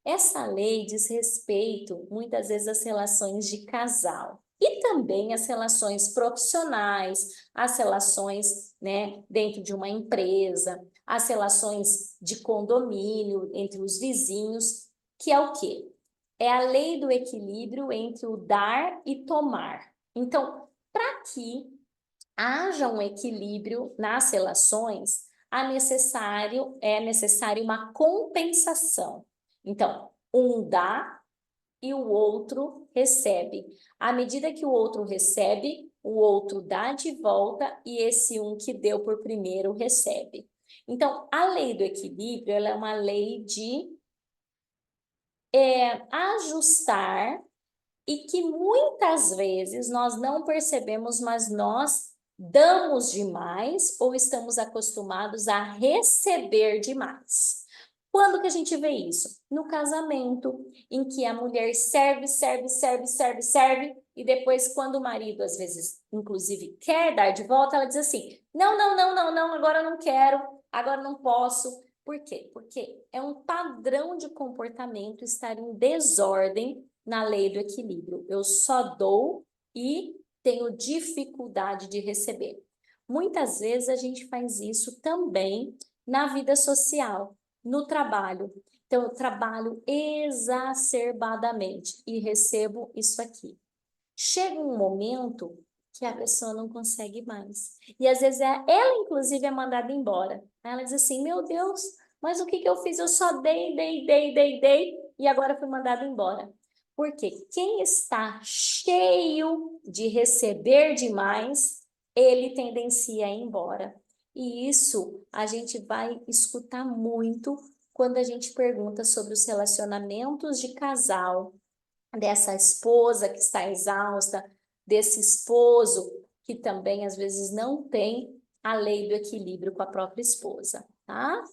Essa lei diz respeito, muitas vezes, às relações de casal e também às relações profissionais, às relações, né, dentro de uma empresa, às relações de condomínio entre os vizinhos, que é o quê? É a lei do equilíbrio entre o dar e tomar. Então, para que haja um equilíbrio nas relações, é necessário uma compensação. Então, um dá e o outro recebe. À medida que o outro recebe, o outro dá de volta e esse um que deu por primeiro recebe. Então, a lei do equilíbrio, ela é uma lei de ajustar e que muitas vezes nós não percebemos, mas nós damos demais ou estamos acostumados a receber demais. Quando que a gente vê isso? No casamento, em que a mulher serve, serve, serve, serve, serve, e depois, quando o marido, às vezes, inclusive, quer dar de volta, ela diz assim: não, não, não, não, não, agora eu não quero, agora eu não posso. Por quê? Porque é um padrão de comportamento estar em desordem na lei do equilíbrio. Eu só dou e tenho dificuldade de receber. Muitas vezes a gente faz isso também na vida social, no trabalho. Então, eu trabalho exacerbadamente e recebo isso aqui. Chega um momento que a pessoa não consegue mais. E às vezes ela, inclusive, é mandada embora. Ela diz assim: meu Deus, mas o que que eu fiz? Eu só dei, e agora fui mandada embora. Porque quem está cheio de receber demais, ele tendencia a ir embora. E isso a gente vai escutar muito quando a gente pergunta sobre os relacionamentos de casal, dessa esposa que está exausta, desse esposo que também às vezes não tem a lei do equilíbrio com a própria esposa, tá?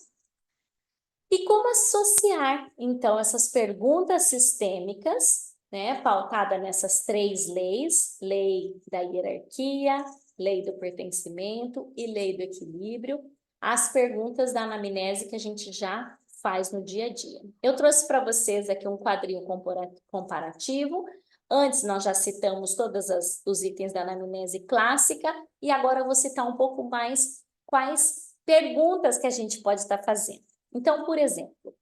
E como associar, então, essas perguntas sistêmicas, né, pautada nessas três leis, lei da hierarquia, lei do pertencimento e lei do equilíbrio, às perguntas da anamnese que a gente já faz no dia a dia. Eu trouxe para vocês aqui um quadrinho comparativo. Antes nós já citamos todos os itens da anamnese clássica e agora eu vou citar um pouco mais quais perguntas que a gente pode estar fazendo. Então, por exemplo,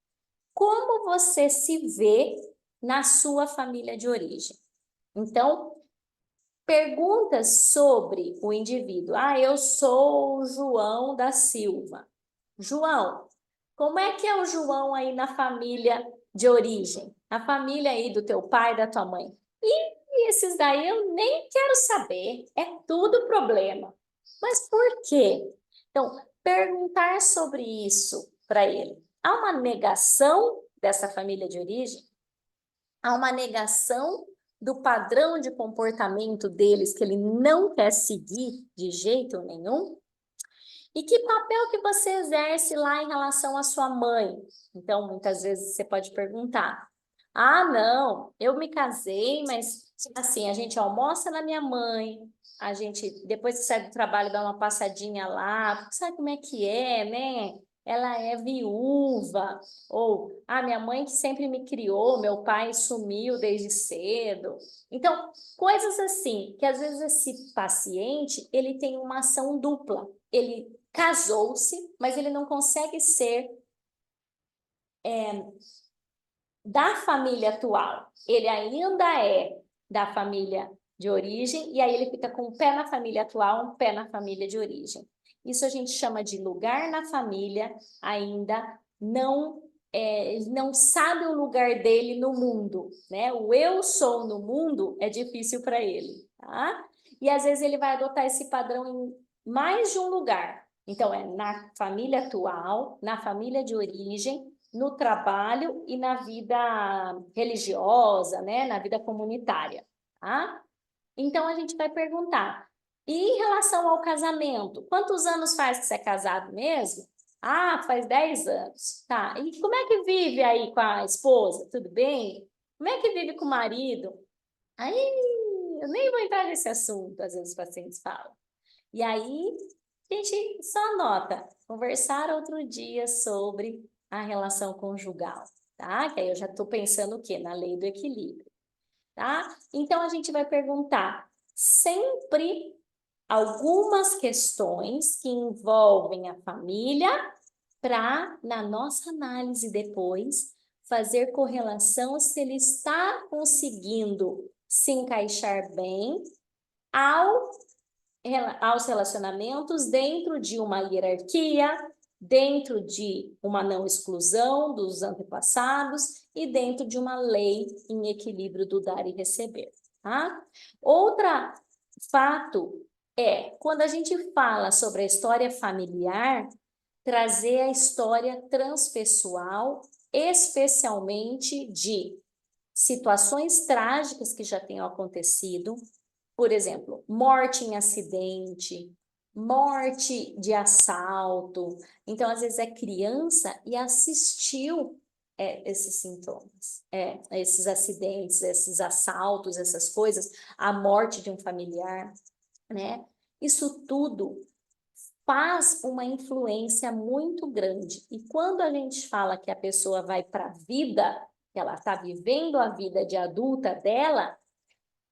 como você se vê na sua família de origem? Então, perguntas sobre o indivíduo. Ah, eu sou o João da Silva. João, como é que é o João aí na família de origem? Na família aí do teu pai, da tua mãe? E esses daí eu nem quero saber, é tudo problema. Mas por quê? Então, perguntar sobre isso para ele. Há uma negação dessa família de origem? Há uma negação do padrão de comportamento deles que ele não quer seguir de jeito nenhum? E que papel que você exerce lá em relação à sua mãe? Então, muitas vezes você pode perguntar: ah, não, eu me casei, mas assim, a gente almoça na minha mãe, a gente, depois que sai do trabalho, dá uma passadinha lá, porque sabe como é que é, né? Ela é viúva, ou minha mãe que sempre me criou, meu pai sumiu desde cedo. Então, coisas assim, que às vezes esse paciente, ele tem uma ação dupla. Ele casou-se, mas ele não consegue ser da família atual. Ele ainda é da família de origem, e aí ele fica com um pé na família atual, um pé na família de origem. Isso a gente chama de lugar na família, ainda não ele não sabe o lugar dele no mundo, né? O eu sou no mundo é difícil para ele, tá? E às vezes ele vai adotar esse padrão em mais de um lugar. Então, é na família atual, na família de origem, no trabalho e na vida religiosa, né? Na vida comunitária, tá? Então, a gente vai perguntar, e em relação ao casamento, quantos anos faz que você é casado mesmo? Ah, faz 10 anos. Tá, e como é que vive aí com a esposa? Tudo bem? Como é que vive com o marido? Aí, eu nem vou entrar nesse assunto, às vezes os pacientes falam. E aí, a gente só anota, conversar outro dia sobre a relação conjugal, tá? Que aí eu já estou pensando o quê? Na lei do equilíbrio, tá? Então, a gente vai perguntar sempre algumas questões que envolvem a família para, na nossa análise depois, fazer correlação se ele está conseguindo se encaixar bem ao aos relacionamentos dentro de uma hierarquia, dentro de uma não exclusão dos antepassados e dentro de uma lei em equilíbrio do dar e receber, tá? Outro fato é, quando a gente fala sobre a história familiar, trazer a história transpessoal, especialmente de situações trágicas que já tenham acontecido, por exemplo, morte em acidente, morte de assalto. Então, às vezes é criança e assistiu esses sintomas, esses acidentes, esses assaltos, essas coisas, a morte de um familiar, né? Isso tudo faz uma influência muito grande. E quando a gente fala que a pessoa vai para a vida, que ela está vivendo a vida de adulta dela,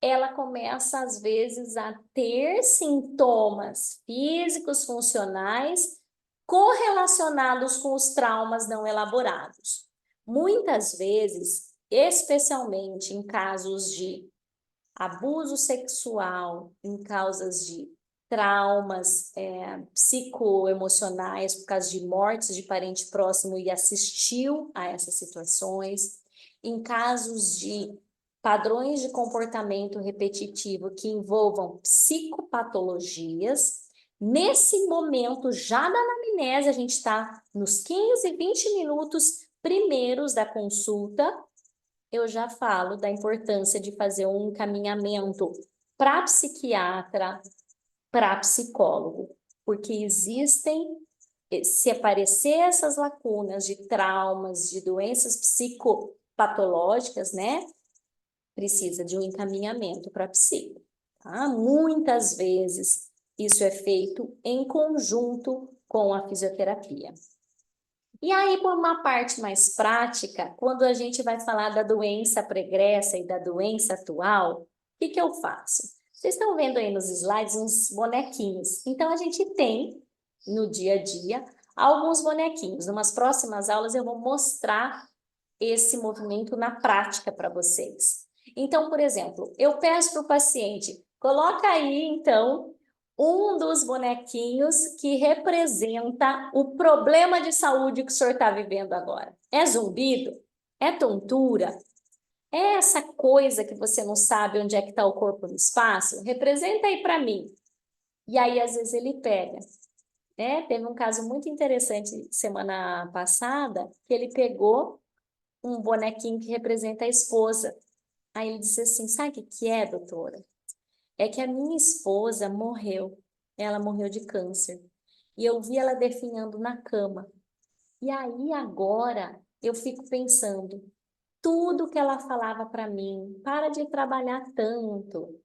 ela começa, às vezes, a ter sintomas físicos, funcionais, correlacionados com os traumas não elaborados. Muitas vezes, especialmente em casos de abuso sexual, em causas de traumas psicoemocionais, por causa de mortes de parente próximo e assistiu a essas situações, em casos de padrões de comportamento repetitivo que envolvam psicopatologias. Nesse momento, já da anamnese, a gente está nos 15, 20 minutos primeiros da consulta, eu já falo da importância de fazer um encaminhamento para psiquiatra, para psicólogo, porque existem, se aparecer essas lacunas de traumas, de doenças psicopatológicas, né? Precisa de um encaminhamento para psico, tá? Muitas vezes isso é feito em conjunto com a fisioterapia. E aí, por uma parte mais prática, quando a gente vai falar da doença pregressa e da doença atual, o que que eu faço? Vocês estão vendo aí nos slides uns bonequinhos. Então, a gente tem, no dia a dia, alguns bonequinhos. Nas próximas aulas, eu vou mostrar esse movimento na prática para vocês. Então, por exemplo, eu peço para o paciente, coloca aí, então, um dos bonequinhos que representa o problema de saúde que o senhor está vivendo agora. É zumbido? É tontura? É essa coisa que você não sabe onde é que está o corpo no espaço? Representa aí para mim. E aí, às vezes, ele pega. Teve um caso muito interessante semana passada, que ele pegou um bonequinho que representa a esposa. Aí ele disse assim, sabe o que é, doutora? É que a minha esposa morreu. Ela morreu de câncer. E eu vi ela definhando na cama. E aí agora eu fico pensando, tudo que ela falava para mim, para de trabalhar tanto,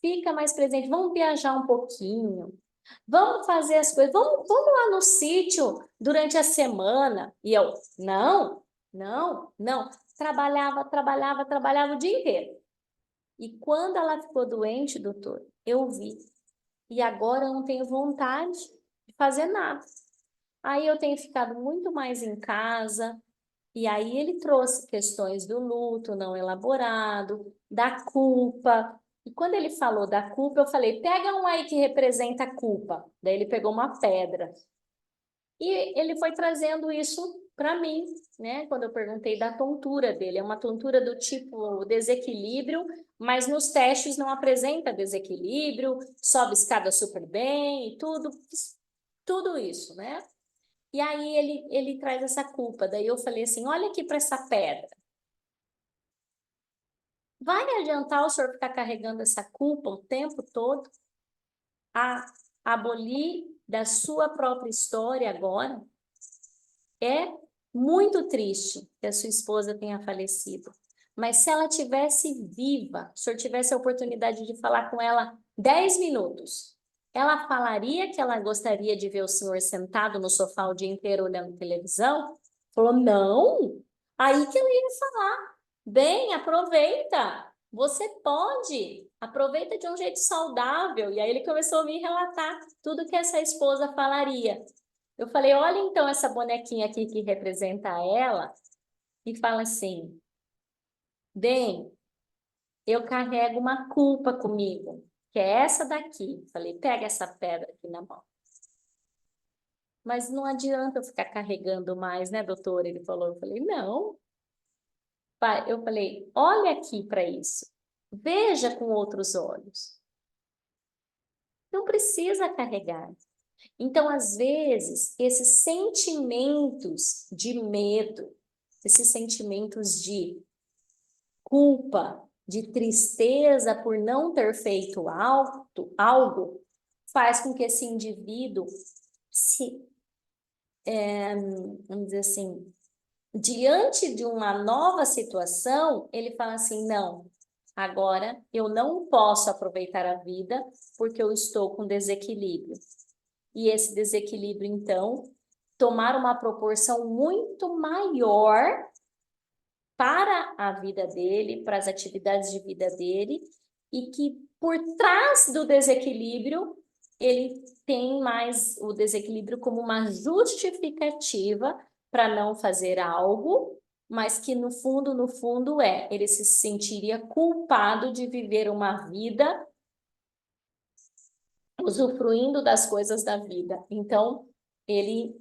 fica mais presente, vamos viajar um pouquinho, vamos fazer as coisas, vamos lá no sítio durante a semana. E eu, não, não, não. Trabalhava o dia inteiro. E quando ela ficou doente, doutor, eu vi. E agora eu não tenho vontade de fazer nada. Aí eu tenho ficado muito mais em casa. E aí ele trouxe questões do luto não elaborado, da culpa. E quando ele falou da culpa, eu falei, pega um aí que representa a culpa. Daí ele pegou uma pedra. E ele foi trazendo isso para mim, né? Quando eu perguntei da tontura dele. É uma tontura do tipo desequilíbrio, mas nos testes não apresenta desequilíbrio, sobe escada super bem e tudo isso, né? E aí ele traz essa culpa. Daí eu falei assim, olha aqui para essa pedra. Vai adiantar o senhor ficar carregando essa culpa o tempo todo? A abolir da sua própria história agora? É muito triste que a sua esposa tenha falecido. Mas se ela tivesse viva, se o senhor tivesse a oportunidade de falar com ela 10 minutos, ela falaria que ela gostaria de ver o senhor sentado no sofá o dia inteiro olhando televisão? Falou, não. Aí que ela ia falar. Bem, aproveita. Você pode. Aproveita de um jeito saudável. E aí ele começou a me relatar tudo que essa esposa falaria. Eu falei, olha então essa bonequinha aqui que representa ela e fala assim, bem, eu carrego uma culpa comigo. que é essa daqui. Falei, pega essa pedra aqui na mão. Mas não adianta eu ficar carregando mais, né, doutor? Ele falou. Eu falei, não. Pai, eu falei, olha aqui para isso. Veja com outros olhos. Não precisa carregar. Então, às vezes, esses sentimentos de medo, esses sentimentos de culpa, de tristeza por não ter feito algo, faz com que esse indivíduo se, vamos dizer assim, diante de uma nova situação, ele fala assim, não, agora eu não posso aproveitar a vida porque eu estou com desequilíbrio. E esse desequilíbrio, então, tomar uma proporção muito maior para a vida dele, para as atividades de vida dele, e que por trás do desequilíbrio, ele tem mais o desequilíbrio como uma justificativa para não fazer algo, mas que no fundo ele se sentiria culpado de viver uma vida usufruindo das coisas da vida. Então, ele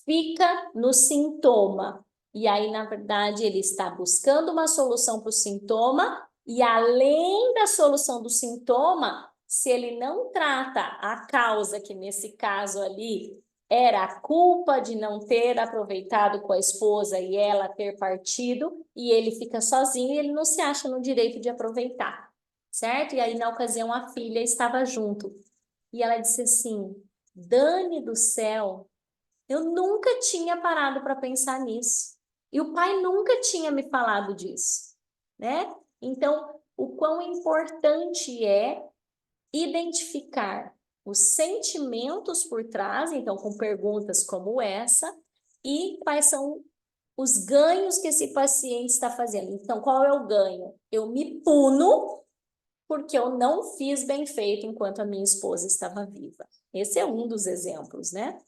fica no sintoma. E aí, na verdade, ele está buscando uma solução para o sintoma, e além da solução do sintoma, se ele não trata a causa, que nesse caso ali era a culpa de não ter aproveitado com a esposa e ela ter partido, e ele fica sozinho e ele não se acha no direito de aproveitar, certo? E aí, na ocasião, a filha estava junto. E ela disse assim, Dani do céu, eu nunca tinha parado para pensar nisso. E o pai nunca tinha me falado disso, né? Então, o quão importante é identificar os sentimentos por trás, então com perguntas como essa, e quais são os ganhos que esse paciente está fazendo. Então, qual é o ganho? Eu me puno porque eu não fiz bem feito enquanto a minha esposa estava viva. Esse é um dos exemplos, né?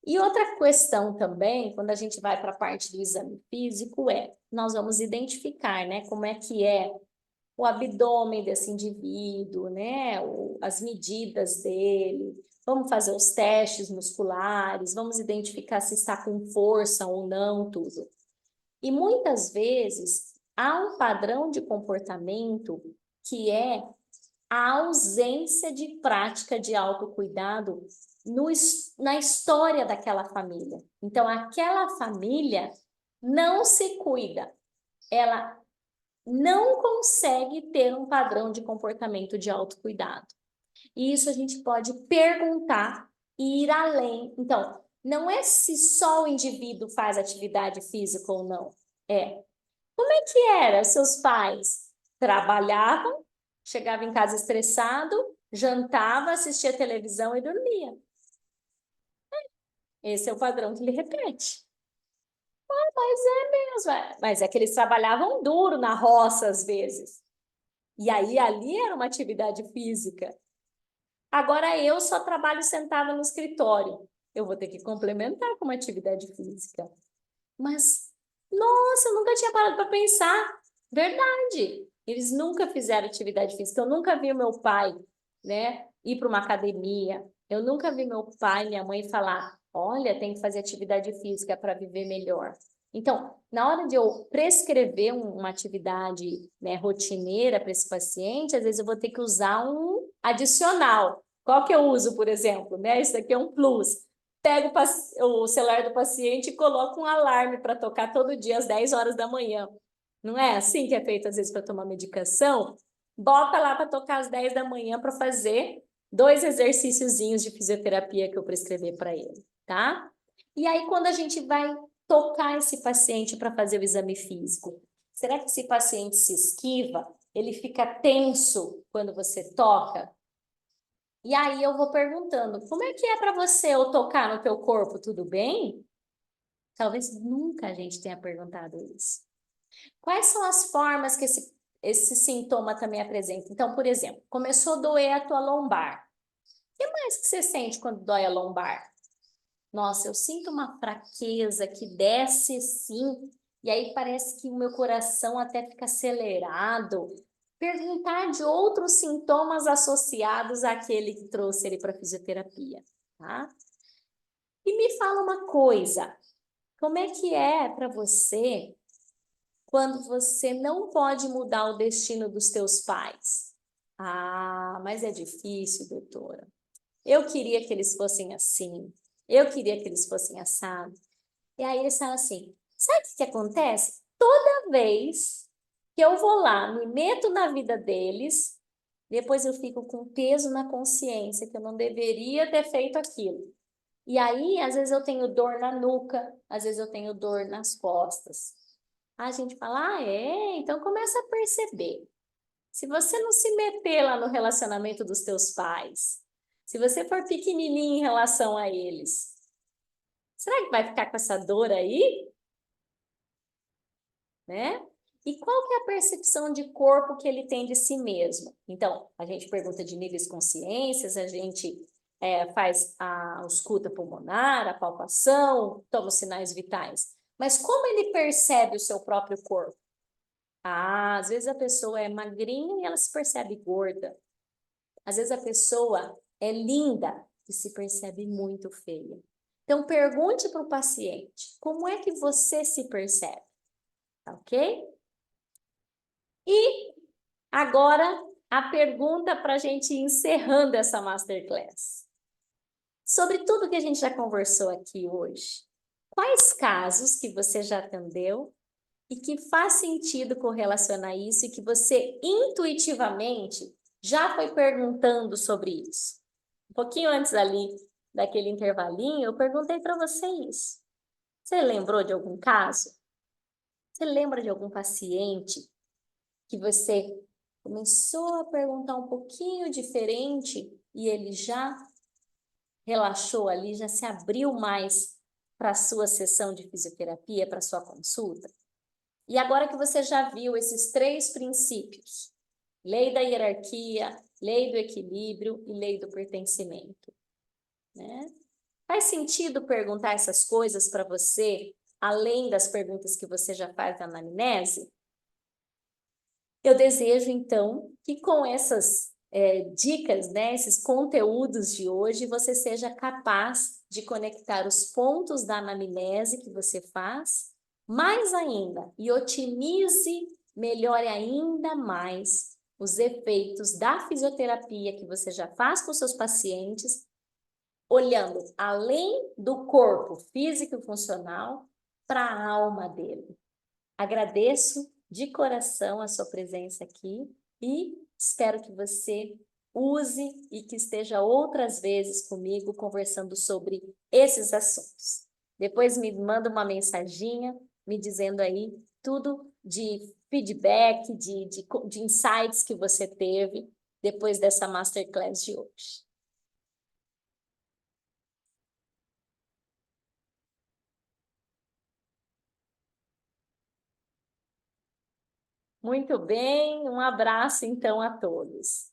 E outra questão também, quando a gente vai para a parte do exame físico, nós vamos identificar, né, como é que é o abdômen desse indivíduo, né, as medidas dele, vamos fazer os testes musculares, vamos identificar se está com força ou não, tudo. E muitas vezes há um padrão de comportamento que é a ausência de prática de autocuidado na história daquela família. Então, aquela família não se cuida, ela não consegue ter um padrão de comportamento de autocuidado. E isso a gente pode perguntar e ir além. Então, não é se só o indivíduo faz atividade física ou não. Como é que era? Seus pais trabalhavam, chegava em casa estressado, jantava, assistia televisão e dormia. Esse é o padrão que ele repete. Mas é mesmo, mas é que eles trabalhavam duro na roça às vezes. E aí ali era uma atividade física. Agora eu só trabalho sentada no escritório. Eu vou ter que complementar com uma atividade física. Mas, nossa, eu nunca tinha parado para pensar. Verdade. Eles nunca fizeram atividade física. Eu nunca vi o meu pai, né, ir para uma academia. Eu nunca vi meu pai e minha mãe falar: olha, tem que fazer atividade física para viver melhor. Então, na hora de eu prescrever uma atividade, né, rotineira para esse paciente, às vezes eu vou ter que usar um adicional. Qual que eu uso, por exemplo? Né? Isso daqui é um plus. Pego o celular do paciente e coloco um alarme para tocar todo dia às 10 horas da manhã. Não é assim que é feito às vezes para tomar medicação? Bota lá para tocar às 10 da manhã para fazer 2 exercíciozinhos de fisioterapia que eu prescrever para ele, tá? E aí quando a gente vai tocar esse paciente para fazer o exame físico, será que esse paciente se esquiva? Ele fica tenso quando você toca? E aí eu vou perguntando, como é que é para você eu tocar no teu corpo, tudo bem? Talvez nunca a gente tenha perguntado isso. Quais são as formas que esse sintoma também apresenta? Então, por exemplo, começou a doer a tua lombar. O que mais que você sente quando dói a lombar? Nossa, eu sinto uma fraqueza que desce sim, e aí parece que o meu coração até fica acelerado. perguntar de outros sintomas associados àquele que trouxe ele para fisioterapia, tá? E me fala uma coisa, como é que é para você quando você não pode mudar o destino dos teus pais? Ah, mas é difícil, doutora. Eu queria que eles fossem assim. Eu queria que eles fossem assado. E aí eles falam assim, sabe o que acontece? Toda vez que eu vou lá, me meto na vida deles, depois eu fico com peso na consciência que eu não deveria ter feito aquilo. E aí, às vezes eu tenho dor na nuca, às vezes eu tenho dor nas costas. A gente fala, ah, é? Então começa a perceber. Se você não se meter lá no relacionamento dos teus pais, se você for pequenininho em relação a eles, será que vai ficar com essa dor aí? Né? E qual que é a percepção de corpo que ele tem de si mesmo? Então, a gente pergunta de níveis de consciências, a gente faz a ausculta pulmonar, a palpação, toma os sinais vitais. Mas como ele percebe o seu próprio corpo? Ah, às vezes a pessoa é magrinha e ela se percebe gorda. Às vezes a pessoa é linda e se percebe muito feia. Então, pergunte para o paciente, como é que você se percebe? Tá ok? E agora a pergunta para a gente ir encerrando essa masterclass. Sobre tudo que a gente já conversou aqui hoje, quais casos que você já atendeu e que faz sentido correlacionar isso e que você intuitivamente já foi perguntando sobre isso? Um pouquinho antes ali daquele intervalinho, eu perguntei para você isso. Você lembrou de algum caso? Você lembra de algum paciente que você começou a perguntar um pouquinho diferente e ele já relaxou ali, já se abriu mais para a sua sessão de fisioterapia, para a sua consulta? E agora que você já viu esses 3 princípios, lei da hierarquia, lei do equilíbrio e lei do pertencimento, né? Faz sentido perguntar essas coisas para você, além das perguntas que você já faz na anamnese? Eu desejo, então, que com essas dicas, né, esses conteúdos de hoje, você seja capaz de conectar os pontos da anamnese que você faz, mais ainda, e otimize, melhore ainda mais os efeitos da fisioterapia que você já faz com seus pacientes, olhando além do corpo físico e funcional para a alma dele. Agradeço de coração a sua presença aqui e espero que você use e que esteja outras vezes comigo conversando sobre esses assuntos. Depois me manda uma mensaginha me dizendo aí tudo de feedback, de insights que você teve depois dessa masterclass de hoje. Muito bem, um abraço então a todos.